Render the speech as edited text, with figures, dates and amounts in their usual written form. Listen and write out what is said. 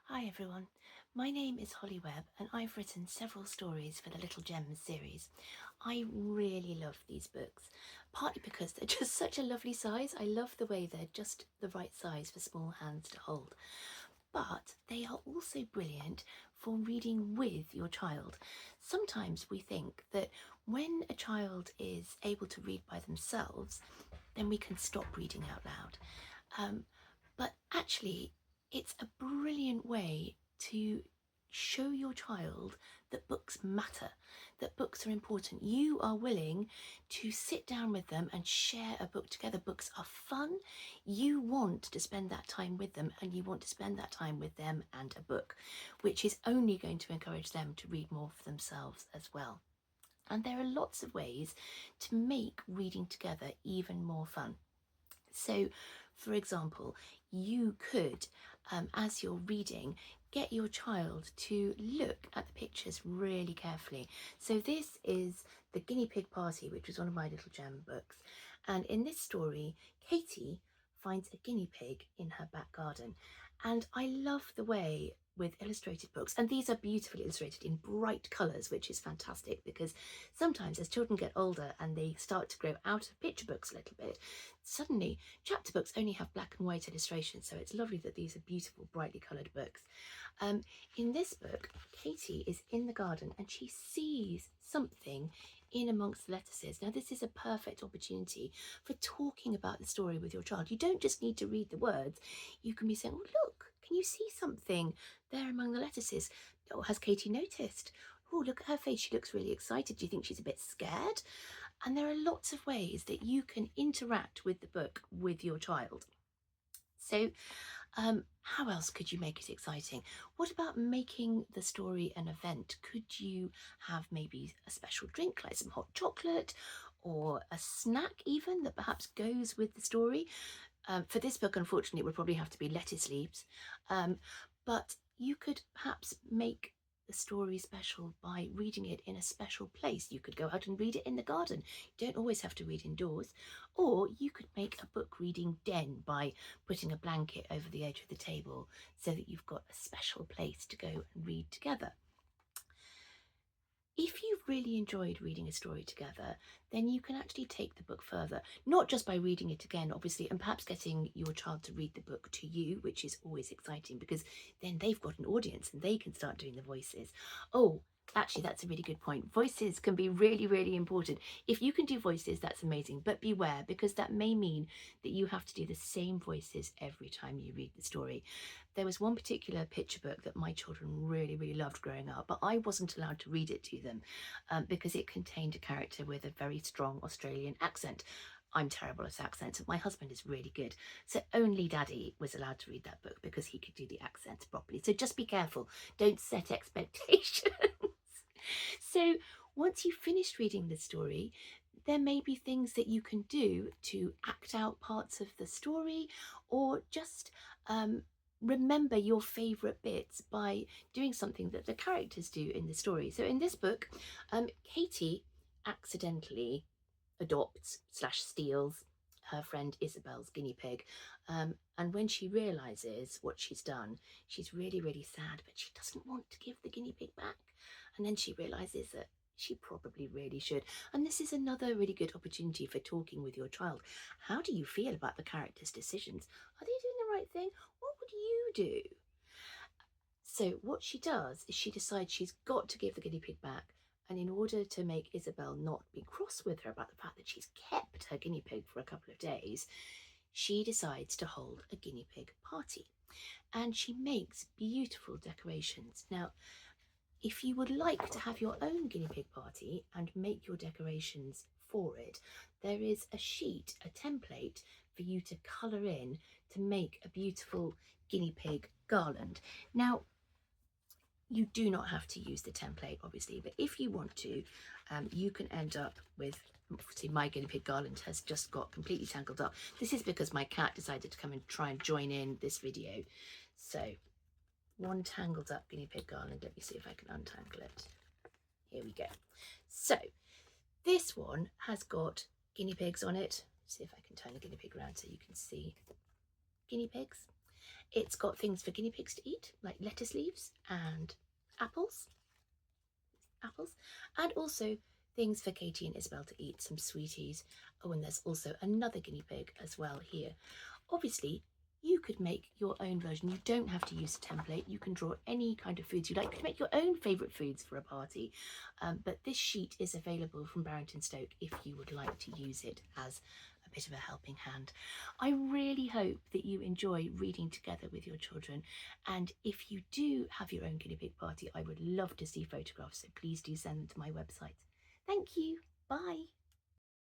Hi everyone, my name is Holly Webb and I've written several stories for the Little Gems series. I really love these books, partly because they're just such a lovely size. I love the way they're just the right size for small hands to hold. But they are also brilliant for reading with your child. Sometimes we think that when a child is able to read by themselves, then we can stop reading out loud. But actually, it's a brilliant way to show your child that books matter, that books are important. You are willing to sit down with them and share a book together. Books are fun. You want to spend that time with them, and you want to spend that time with them and a book, which is only going to encourage them to read more for themselves as well. And there are lots of ways to make reading together even more fun. So, for example, you could, as you're reading, get your child to look at the pictures really carefully. So this is the Guinea Pig Party, which was one of my Little Gem books. And in this story, Katie finds a guinea pig in her back garden. And I love the way with illustrated books, and these are beautifully illustrated in bright colours, which is fantastic because sometimes as children get older and they start to grow out of picture books a little bit, suddenly chapter books only have black and white illustrations, so it's lovely that these are beautiful brightly coloured books. In this book, Katie is in the garden and she sees something in amongst the lettuces. Now this is a perfect opportunity for talking about the story with your child. You don't just need to read the words, you can be saying, oh look, can you see something there among the lettuces? Oh, has Katie noticed? Oh, look at her face, she looks really excited. Do you think she's a bit scared? And there are lots of ways that you can interact with the book with your child. So how else could you make it exciting? What about making the story an event? Could you have maybe a special drink like some hot chocolate or a snack even that perhaps goes with the story? For this book, unfortunately, it would probably have to be lettuce leaves. But you could perhaps make the story special by reading it in a special place. You could go out and read it in the garden. You don't always have to read indoors. Or you could make a book reading den by putting a blanket over the edge of the table so that you've got a special place to go and read together. If you've really enjoyed reading a story together, then you can actually take the book further, not just by reading it again, obviously, and perhaps getting your child to read the book to you, which is always exciting because then they've got an audience and they can start doing the voices. Oh, actually, that's a really good point. Voices can be really, really important. If you can do voices, that's amazing, but beware because that may mean that you have to do the same voices every time you read the story. There was one particular picture book that my children really, really loved growing up, but I wasn't allowed to read it to them because it contained a character with a very strong Australian accent. I'm terrible at accents, but my husband is really good. So only Daddy was allowed to read that book because he could do the accents properly. So just be careful. Don't set expectations. So once you've finished reading the story, there may be things that you can do to act out parts of the story or just remember your favourite bits by doing something that the characters do in the story. So in this book, Katie accidentally adopts / steals her friend Isabel's guinea pig. And when she realises what she's done, she's really, really sad, but she doesn't want to give the guinea pig back. And then she realises that she probably really should. And this is another really good opportunity for talking with your child. How do you feel about the character's decisions? Are they doing the right thing? What would you do? So what she does is she decides she's got to give the guinea pig back. And in order to make Isabel not be cross with her about the fact that she's kept her guinea pig for a couple of days, she decides to hold a guinea pig party. And she makes beautiful decorations. Now, if you would like to have your own guinea pig party and make your decorations for it, there is a sheet, a template for you to colour in to make a beautiful guinea pig garland. Now, you do not have to use the template, obviously, but if you want to, you can end up with, see, my guinea pig garland has just got completely tangled up. This is because my cat decided to come and try and join in this video. So, one tangled up guinea pig garland. Let me see if I can untangle it. Here we go. So, this one has got guinea pigs on it. See if I can turn the guinea pig around so you can see guinea pigs. It's got things for guinea pigs to eat, like lettuce leaves and apples, and also things for Katie and Isabel to eat, some sweeties. Oh, and there's also another guinea pig as well here. Obviously, you could make your own version. You don't have to use a template. You can draw any kind of foods you like. You could make your own favourite foods for a party. But this sheet is available from Barrington Stoke if you would like to use it as a bit of a helping hand. I really hope that you enjoy reading together with your children. And if you do have your own guinea pig party, I would love to see photographs. So please do send them to my website. Thank you. Bye.